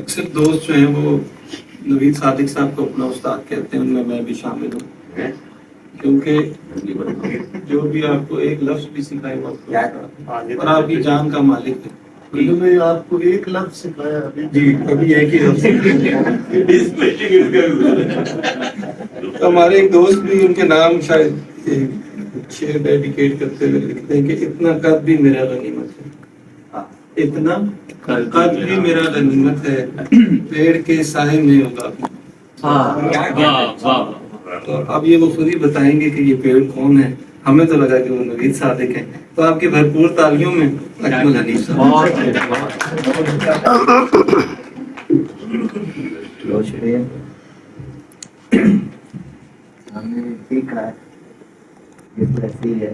اکثر دوست جو ہیں وہ نوید صادق صاحب کو اپنا استاد کہتے ہیں، ان میں میں بھی شامل ہوں، کیونکہ جو بھی آپ کو ایک لفظ بھی سکھائے وہ آپ کو استاد ہے، اور آپ کی جان کا مالک ہے۔ انہوں نے آپ کو ایک لفظ سکھایا جی ابھی ایک ہی لفظ۔ تو ہمارے ایک دوست بھی ان کے نام شاید شعر ڈیڈیکیٹ کرتے ہوئے لکھتے ہیں کہ اتنا قد بھی میرا غنیمت ہے، اتنا قد بھی میرا غنیمت ہے، پیڑ کے سائے میں ہوگا۔ تو اب یہ وہ خود ہی بتائیں گے کہ یہ پیڑ کون ہے، ہمیں تو لگا کہ وہ نوید صادق ہیں، تو آپ کی بھرپور تالیوں میں اکمل حنیف صاحب۔ بہت شکریہ۔ ہم نے ٹھیک کہا ہے، ایسی ہے۔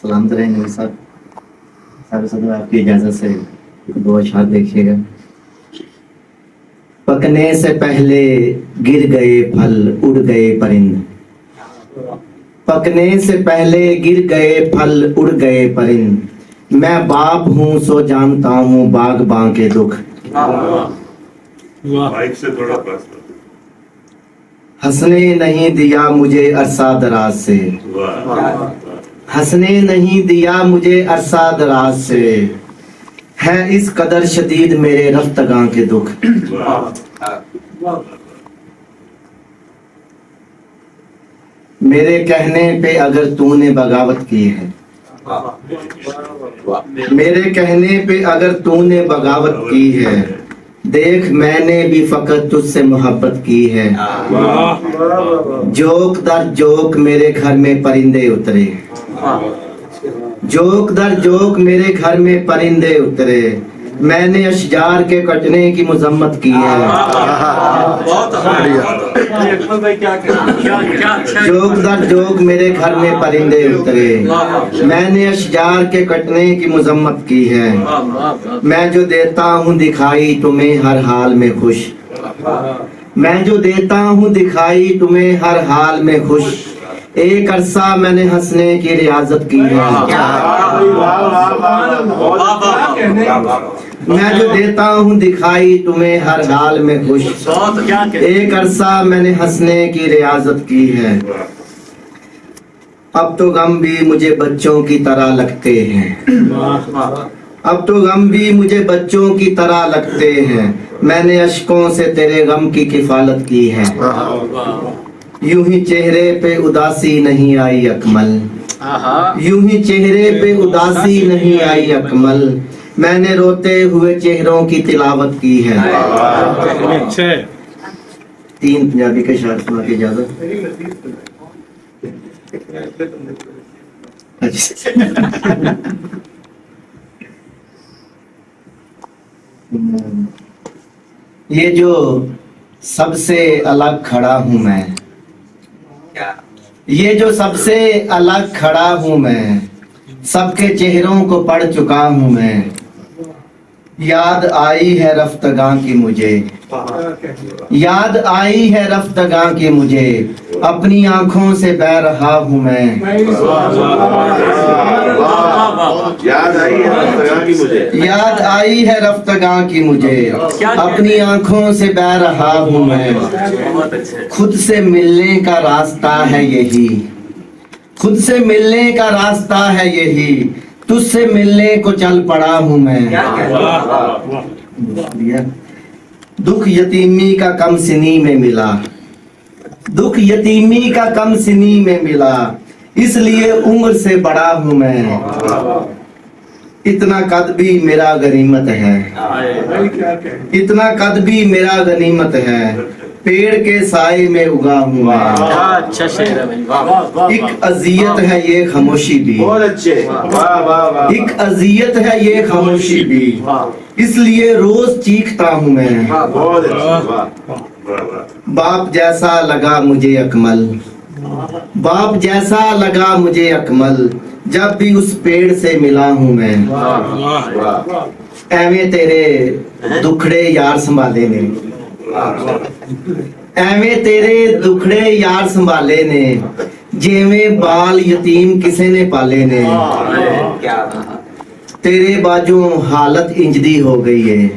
سلامت رہیں نوید صاحب۔ سب سے آپ کی اجازت سے دو اشعار دیکھیے گا۔ پکنے سے پہلے گر گئے پھل اڑ گئے پرند، پکنے سے پہلے گر گئے پھل اڑ گئے پرند، میں باپ ہوں سو جانتا ہوں باغباں کے دکھ۔ ہنسنے نہیں دیا مجھے عرصہ دراز سے، ہنسنے نہیں دیا مجھے عرصہ دراز سے، ہے اس قدر شدید میرے رفتگاں کے دکھ۔ میرے کہنے پہ اگر تو نے بغاوت کی ہے، میرے کہنے پہ اگر تو نے بغاوت کی ہے، دیکھ میں نے بھی فقط تجھ سے محبت کی ہے۔ جوک در جوک میرے گھر میں پرندے اترے، جوک در جوک میرے گھر میں پرندے اترے، میں نے اشجار کے کٹنے کی مذمت کی ہے۔ جوک در جوک میرے گھر میں پرندے اترے، میں نے اشجار کے کٹنے کی مذمت کی ہے۔ میں جو دیتا ہوں دکھائی تمہیں ہر حال میں خوش، میں جو دیتا ہوں دکھائی تمہیں ہر حال میں خوش، ایک عرصہ میں نے ہنسنے کی ریاضت کی ہے۔ میں جو دیتا ہوں دکھائی تمہیں ہر حال میں خوش، ایک عرصہ میں نے ہنسنے کی ریاضت کی ہے۔ اب تو غم بھی مجھے بچوں کی طرح لگتے ہیں، اب تو غم بھی مجھے بچوں کی طرح لگتے ہیں، میں نے اشکوں سے تیرے غم کی کفالت کی ہے۔ یوں ہی چہرے پہ اداسی نہیں آئی اکمل، یوں ہی چہرے پہ اداسی نہیں آئی اکمل، میں نے روتے ہوئے چہروں کی تلاوت کی ہے۔ تین پنجابی کے شعر سنا کے اجازت۔ یہ جو سب سے الگ کھڑا ہوں میں، یہ جو سب سے الگ کھڑا ہوں میں، سب کے چہروں کو پڑھ چکا ہوں میں، یاد آئی ہے رفتگاں کی مجھے، یاد آئی ہے رفتگاں کی مجھے، اپنی آنکھوں سے بہ رہا ہوں میں۔ یاد آئی ہے رفتگاں کی مجھے، یاد آئی ہے رفتگاں کی مجھے، اپنی آنکھوں سے بہ رہا ہوں میں۔ خود سے ملنے کا راستہ ہے یہی، خود سے ملنے کا راستہ ہے یہی، تجھ سے ملنے کو چل پڑا ہوں میں۔ دکھ یتیمی کا کم سنی میں ملا، دکھ یتیمی کا کم سنی میں ملا، اس لیے عمر سے بڑا ہوں میں۔ اتنا قد بھی میرا غنیمت ہے، اتنا قد بھی میرا غنیمت ہے، پیڑ کے سائے میں اگا ہوں میں۔ ایک اذیت ہے یہ خاموشی بھی، ایک اذیت ہے یہ خاموشی بھی، اس لیے روز چیختا ہوں میں۔ باپ جیسا لگا مجھے اکمل، باپ جیسا لگا مجھے اکمل، جب بھی اس پیڑ سے ملا ہوں میں۔ ایویں تیرے دکھڑے یار سنبھالے نے، ایویں تیرے دکھڑے یار سنبھالے نے، جیویں بال یتیم کسے نے پالے نے۔ تیرے باجوں حالت انجدی ہو گئی ہے،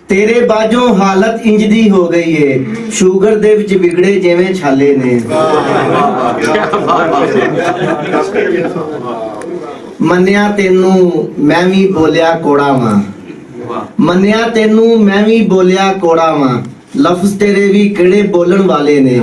ਤੇਰੇ ਬਾਝੋਂ ਹਾਲਤ ਇੰਜ ਦੀ ਹੋ ਗਈ ਏ ਸ਼ੂਗਰ ਦੇ ਵਿੱਚ ਵਿਗੜੇ ਜਿਵੇਂ ਛਾਲੇ ਨੇ ਮੰਨਿਆ ਤੈਨੂੰ ਮੈਂ ਵੀ ਬੋਲਿਆ ਕੋੜਾ ਵਾਂ ਮੰਨਿਆ ਤੈਨੂੰ ਮੈਂ ਵੀ ਬੋਲਿਆ ਕੋੜਾ ਵਾਂ ਲਫ਼ਜ਼ ਤੇਰੇ ਵੀ ਕਿਹੜੇ ਬੋਲਣ ਵਾਲੇ ਨੇ